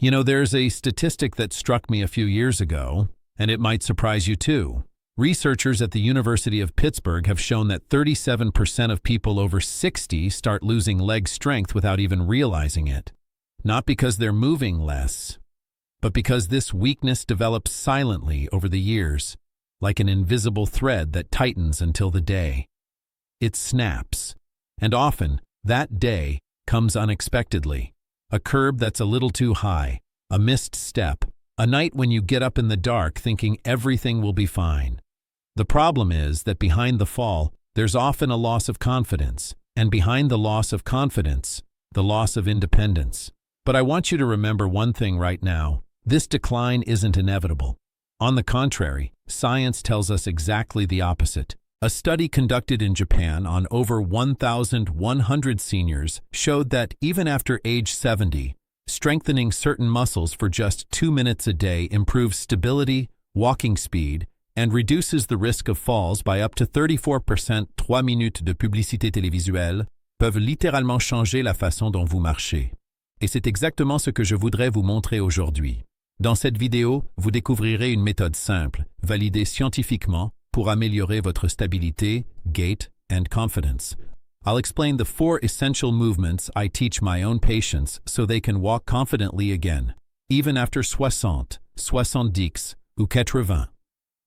There's a statistic that struck me a few years ago, and it might surprise you too. Researchers at the University of Pittsburgh have shown that 37% of people over 60 start losing leg strength without even realizing it. Not because they're moving less, but because this weakness develops silently over the years, like an invisible thread that tightens until the day it snaps. And often, that day comes unexpectedly. A curb that's a little too high, a missed step, a night when you get up in the dark thinking everything will be fine. The problem is that behind the fall, there's often a loss of confidence, and behind the loss of confidence, the loss of independence. But I want you to remember one thing right now. This decline isn't inevitable. On the contrary, science tells us exactly the opposite. A study conducted in Japan on over 1,100 seniors showed that even after age 70, strengthening certain muscles for just 2 minutes a day improves stability, walking speed, and reduces the risk of falls by up to 34%. 3 minutes de publicité télévisuelle peuvent littéralement changer la façon dont vous marchez. Et c'est exactement ce que je voudrais vous montrer aujourd'hui. Dans cette vidéo, vous découvrirez une méthode simple, validée scientifiquement, pour améliorer votre stabilité, gait, and confidence. I'll explain the 4 essential movements I teach my own patients so they can walk confidently again, even after 60, 70, ou 80.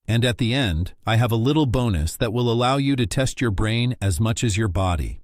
And at the end, I have a little bonus that will allow you to test your brain as much as your body.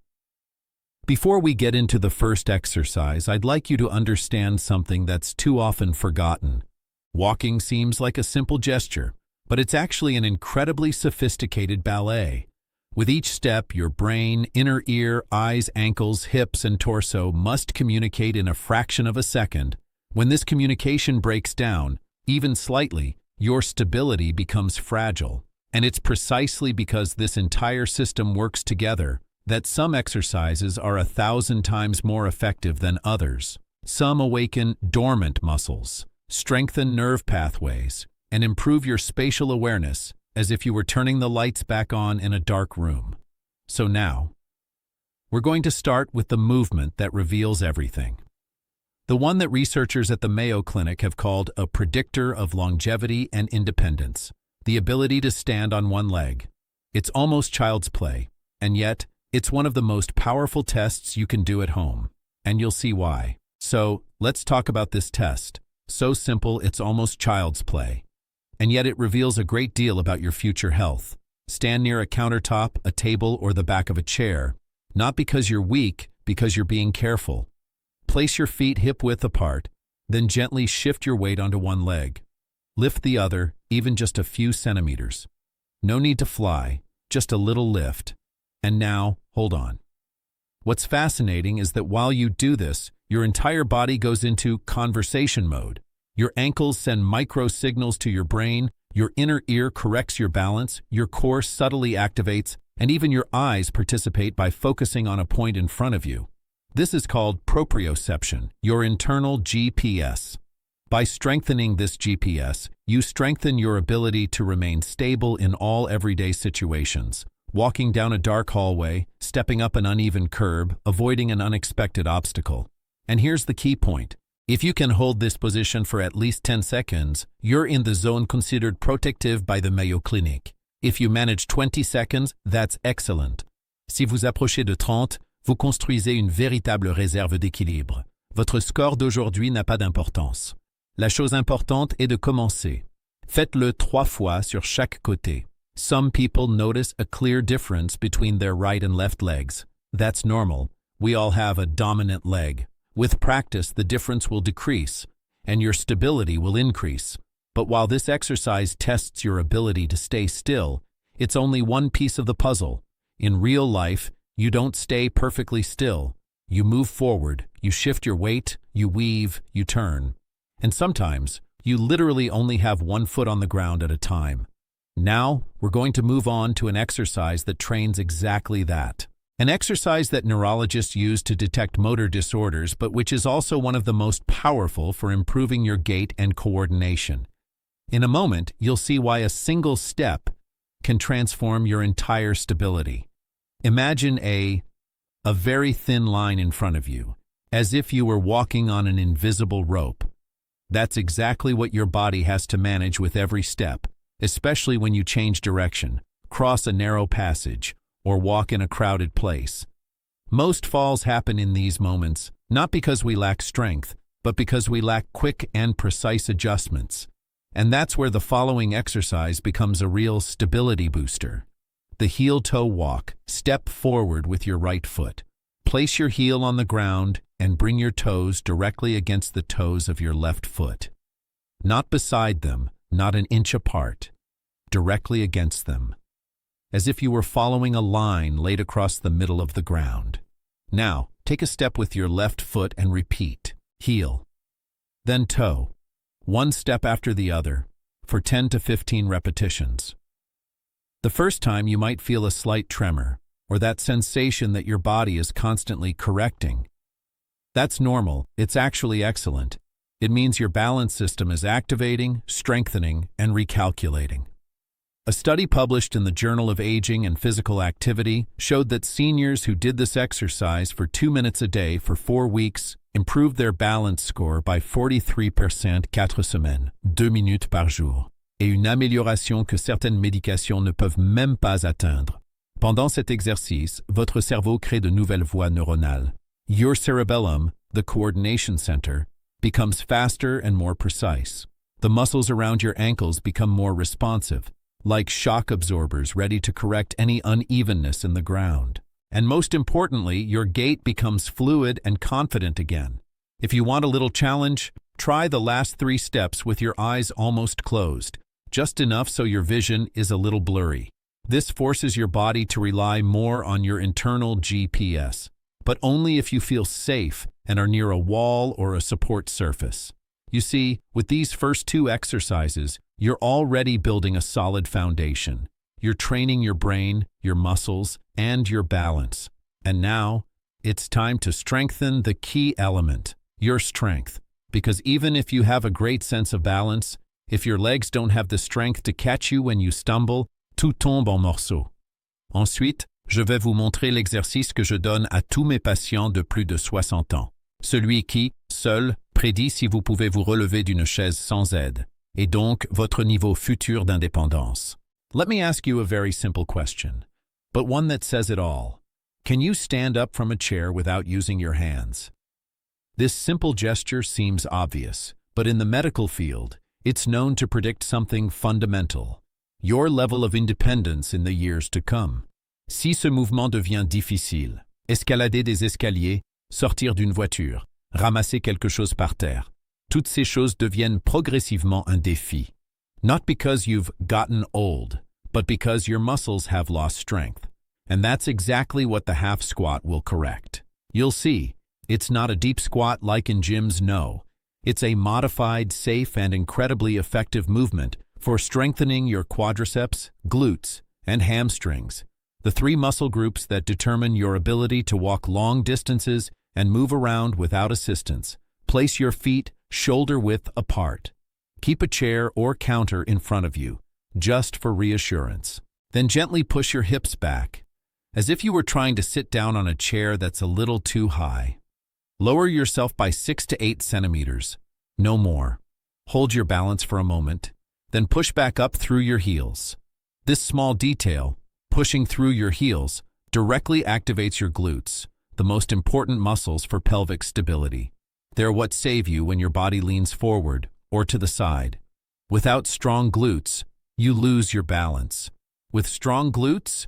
Before we get into the first exercise, I'd like you to understand something that's too often forgotten. Walking seems like a simple gesture, but it's actually an incredibly sophisticated ballet. With each step, your brain, inner ear, eyes, ankles, hips, and torso must communicate in a fraction of a second. When this communication breaks down, even slightly, your stability becomes fragile. And it's precisely because this entire system works together that some exercises are 1,000 times more effective than others. Some awaken dormant muscles, strengthen nerve pathways, and improve your spatial awareness as if you were turning the lights back on in a dark room. So now, we're going to start with the movement that reveals everything. The one that researchers at the Mayo Clinic have called a predictor of longevity and independence, the ability to stand on one leg. It's almost child's play, and yet, it's one of the most powerful tests you can do at home, and you'll see why. So, let's talk about this test. So simple, it's almost child's play. And yet it reveals a great deal about your future health. Stand near a countertop, a table, or the back of a chair, not because you're weak, because you're being careful. Place your feet hip-width apart, then gently shift your weight onto one leg. Lift the other, even just a few centimeters. No need to fly, just a little lift. And now, hold on. What's fascinating is that while you do this, your entire body goes into conversation mode. Your ankles send micro signals to your brain, your inner ear corrects your balance, your core subtly activates, and even your eyes participate by focusing on a point in front of you. This is called proprioception, your internal GPS. By strengthening this GPS, you strengthen your ability to remain stable in all everyday situations. Walking down a dark hallway, stepping up an uneven curb, avoiding an unexpected obstacle. And here's the key point. If you can hold this position for at least 10 seconds, you're in the zone considered protective by the Mayo Clinic. If you manage 20 seconds, that's excellent. Si vous approchez de 30, vous construisez une véritable réserve d'équilibre. Votre score d'aujourd'hui n'a pas d'importance. La chose importante est de commencer. Faites-le 3 fois sur chaque côté. Some people notice a clear difference between their right and left legs. That's normal. We all have a dominant leg. With practice, the difference will decrease, and your stability will increase. But while this exercise tests your ability to stay still, it's only one piece of the puzzle. In real life, you don't stay perfectly still. You move forward, you shift your weight, you weave, you turn. And sometimes, you literally only have one foot on the ground at a time. Now, we're going to move on to an exercise that trains exactly that. An exercise that neurologists use to detect motor disorders, but which is also one of the most powerful for improving your gait and coordination. In a moment, you'll see why a single step can transform your entire stability. Imagine a very thin line in front of you, as if you were walking on an invisible rope. That's exactly what your body has to manage with every step, especially when you change direction, cross a narrow passage, or walk in a crowded place. Most falls happen in these moments, not because we lack strength, but because we lack quick and precise adjustments. And that's where the following exercise becomes a real stability booster. The heel-toe walk. Step forward with your right foot. Place your heel on the ground and bring your toes directly against the toes of your left foot. Not beside them, not an inch apart. Directly against them, as if you were following a line laid across the middle of the ground. Now, take a step with your left foot and repeat. Heel, then toe, one step after the other, for 10 to 15 repetitions. The first time you might feel a slight tremor, or that sensation that your body is constantly correcting. That's normal. It's actually excellent. It means your balance system is activating, strengthening, and recalculating. A study published in the Journal of Aging and Physical Activity showed that seniors who did this exercise for 2 minutes a day for 4 weeks improved their balance score by 43% 4 semaines, 2 minutes par jour, et une amélioration que certaines médications ne peuvent même pas atteindre. Pendant cet exercice, votre cerveau crée de nouvelles voies neuronales. Your cerebellum, the coordination center, becomes faster and more precise. The muscles around your ankles become more responsive, like shock absorbers ready to correct any unevenness in the ground. And most importantly, your gait becomes fluid and confident again. If you want a little challenge, try the last 3 steps with your eyes almost closed, just enough so your vision is a little blurry. This forces your body to rely more on your internal GPS, but only if you feel safe and are near a wall or a support surface. You see, with these first 2 exercises, you're already building a solid foundation. You're training your brain, your muscles, and your balance. And now, it's time to strengthen the key element, your strength. Because even if you have a great sense of balance, if your legs don't have the strength to catch you when you stumble, tout tombe en morceaux. Ensuite, je vais vous montrer l'exercice que je donne à tous mes patients de plus de 60 ans. Celui qui, seul, prédit si vous pouvez vous relever d'une chaise sans aide, et donc votre niveau futur d'indépendance. Let me ask you a very simple question, but one that says it all. Can you stand up from a chair without using your hands? This simple gesture seems obvious, but in the medical field, it's known to predict something fundamental: your level of independence in the years to come. Si ce mouvement devient difficile, escalader des escaliers, sortir d'une voiture, ramasser quelque chose par terre, toutes ces choses deviennent progressivement un défi. Not because you've gotten old, but because your muscles have lost strength. And that's exactly what the half squat will correct. You'll see, it's not a deep squat like in gyms, no. It's a modified, safe, and incredibly effective movement for strengthening your quadriceps, glutes, and hamstrings, the 3 muscle groups that determine your ability to walk long distances and move around without assistance. Place your feet shoulder-width apart. Keep a chair or counter in front of you, just for reassurance. Then gently push your hips back, as if you were trying to sit down on a chair that's a little too high. Lower yourself by 6 to 8 centimeters, no more. Hold your balance for a moment, then push back up through your heels. This small detail, pushing through your heels, directly activates your glutes, the most important muscles for pelvic stability. They're what save you when your body leans forward or to the side. Without strong glutes, you lose your balance. With strong glutes,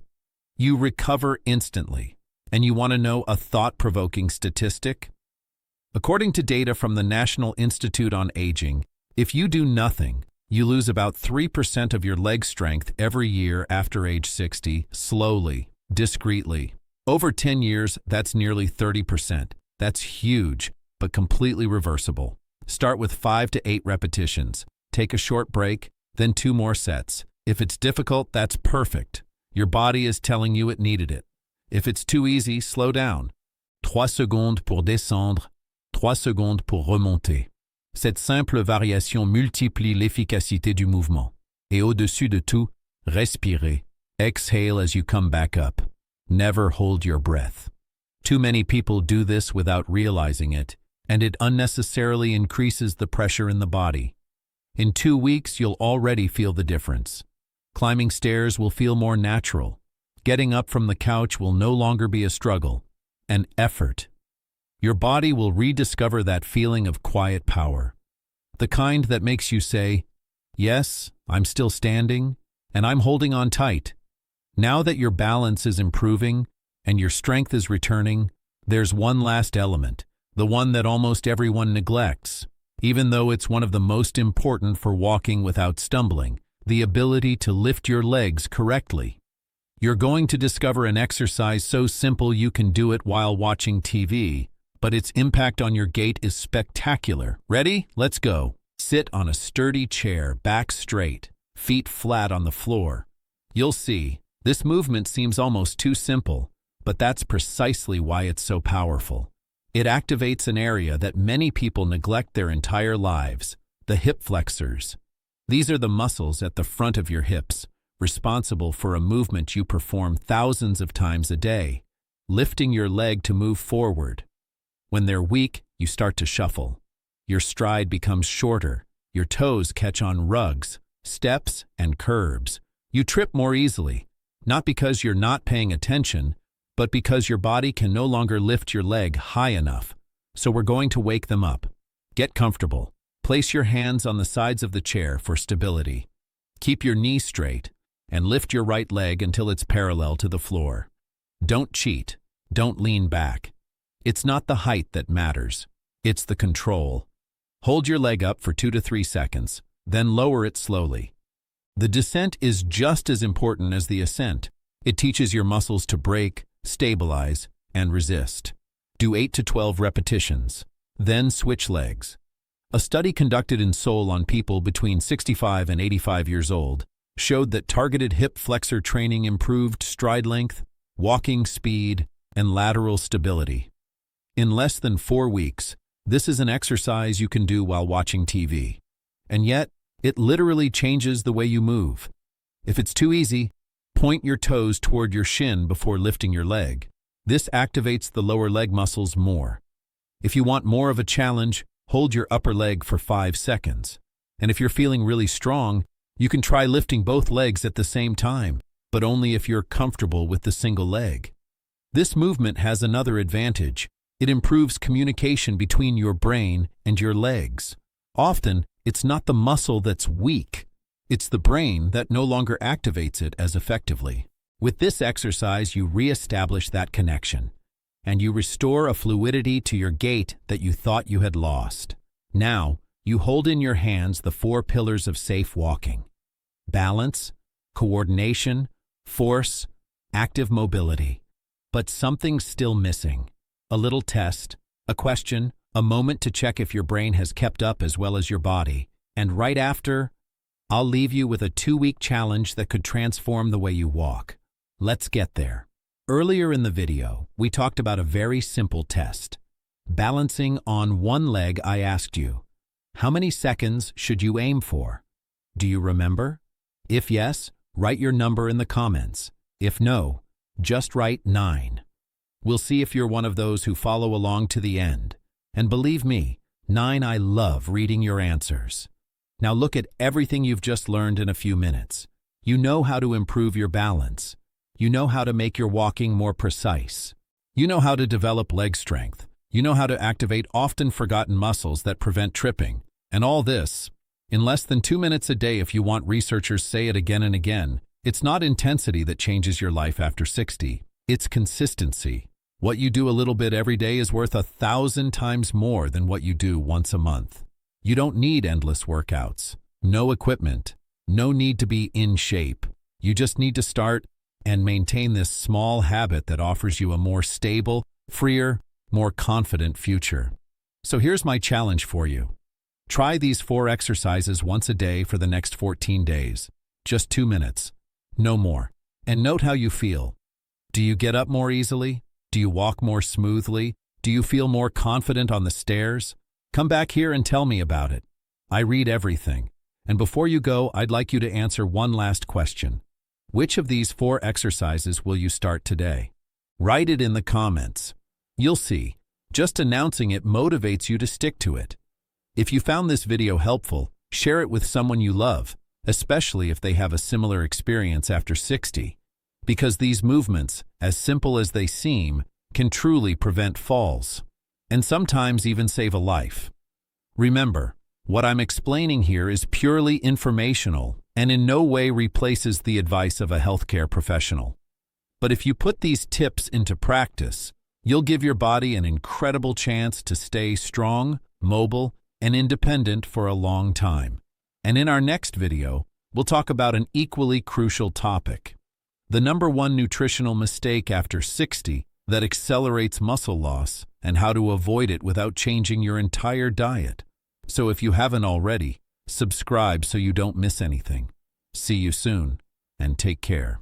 you recover instantly. And you want to know a thought-provoking statistic? According to data from the National Institute on Aging, if you do nothing, you lose about 3% of your leg strength every year after age 60, slowly, discreetly. Over 10 years, that's nearly 30%. That's huge, but completely reversible. Start with 5 to 8 repetitions. Take a short break, then 2 more sets. If it's difficult, that's perfect. Your body is telling you it needed it. If it's too easy, slow down. 3 secondes pour descendre, 3 secondes pour remonter. Cette simple variation multiplie l'efficacité du mouvement. Et au-dessus de tout, respirez. Exhale as you come back up. Never hold your breath. Too many people do this without realizing it, and it unnecessarily increases the pressure in the body. In 2 weeks, you'll already feel the difference. Climbing stairs will feel more natural. Getting up from the couch will no longer be a struggle, an effort. Your body will rediscover that feeling of quiet power, the kind that makes you say, "Yes, I'm still standing, and I'm holding on tight." Now that your balance is improving and your strength is returning, there's one last element, the one that almost everyone neglects, even though it's one of the most important for walking without stumbling: the ability to lift your legs correctly. You're going to discover an exercise so simple you can do it while watching TV, but its impact on your gait is spectacular. Ready? Let's go. Sit on a sturdy chair, back straight, feet flat on the floor. You'll see, this movement seems almost too simple, but that's precisely why it's so powerful. It activates an area that many people neglect their entire lives: the hip flexors. These are the muscles at the front of your hips, responsible for a movement you perform thousands of times a day, lifting your leg to move forward. When they're weak, you start to shuffle. Your stride becomes shorter, your toes catch on rugs, steps, and curbs. You trip more easily, not because you're not paying attention, but because your body can no longer lift your leg high enough. So we're going to wake them up. Get comfortable. Place your hands on the sides of the chair for stability. Keep your knee straight, and lift your right leg until it's parallel to the floor. Don't cheat. Don't lean back. It's not the height that matters. It's the control. Hold your leg up for 2 to 3 seconds, then lower it slowly. The descent is just as important as the ascent. It teaches your muscles to brake, stabilize, and resist. Do 8 to 12 repetitions. Then switch legs. A study conducted in Seoul on people between 65 and 85 years old showed that targeted hip flexor training improved stride length, walking speed, and lateral stability. In less than 4 weeks, this is an exercise you can do while watching TV. And yet, it literally changes the way you move. If it's too easy, point your toes toward your shin before lifting your leg. This activates the lower leg muscles more. If you want more of a challenge, hold your upper leg for 5 seconds. And if you're feeling really strong, you can try lifting both legs at the same time, but only if you're comfortable with the single leg. This movement has another advantage. It improves communication between your brain and your legs. Often, it's not the muscle that's weak. It's the brain that no longer activates it as effectively. With this exercise, you reestablish that connection, and you restore a fluidity to your gait that you thought you had lost. Now, you hold in your hands the 4 pillars of safe walking: balance, coordination, force, active mobility. But something's still missing. A little test, a question, a moment to check if your brain has kept up as well as your body. And right after, I'll leave you with a 2-week challenge that could transform the way you walk. Let's get there. Earlier in the video, we talked about a very simple test. Balancing on one leg, I asked you, how many seconds should you aim for? Do you remember? If yes, write your number in the comments. If no, just write 9. We'll see if you're one of those who follow along to the end. And believe me, 9, I love reading your answers. Now look at everything you've just learned in a few minutes. You know how to improve your balance. You know how to make your walking more precise. You know how to develop leg strength. You know how to activate often forgotten muscles that prevent tripping. And all this, in less than 2 minutes a day if you want. Researchers say it again and again. It's not intensity that changes your life after 60. It's consistency. What you do a little bit every day is worth 1,000 times more than what you do once a month. You don't need endless workouts, no equipment, no need to be in shape. You just need to start and maintain this small habit that offers you a more stable, freer, more confident future. So here's my challenge for you. Try these 4 exercises once a day for the next 14 days. Just 2 minutes, no more. And note how you feel. Do you get up more easily? Do you walk more smoothly? Do you feel more confident on the stairs? Come back here and tell me about it. I read everything. And before you go, I'd like you to answer one last question. Which of these 4 exercises will you start today? Write it in the comments. You'll see, Just announcing it motivates you to stick to it. If you found this video helpful, share it with someone you love, especially if they have a similar experience after 60. Because these movements, as simple as they seem, can truly prevent falls, and sometimes even save a life. Remember, what I'm explaining here is purely informational and in no way replaces the advice of a healthcare professional. But if you put these tips into practice, you'll give your body an incredible chance to stay strong, mobile, and independent for a long time. And in our next video, we'll talk about an equally crucial topic: the #1 nutritional mistake after 60 that accelerates muscle loss, and how to avoid it without changing your entire diet. So if you haven't already, subscribe so you don't miss anything. See you soon, and take care.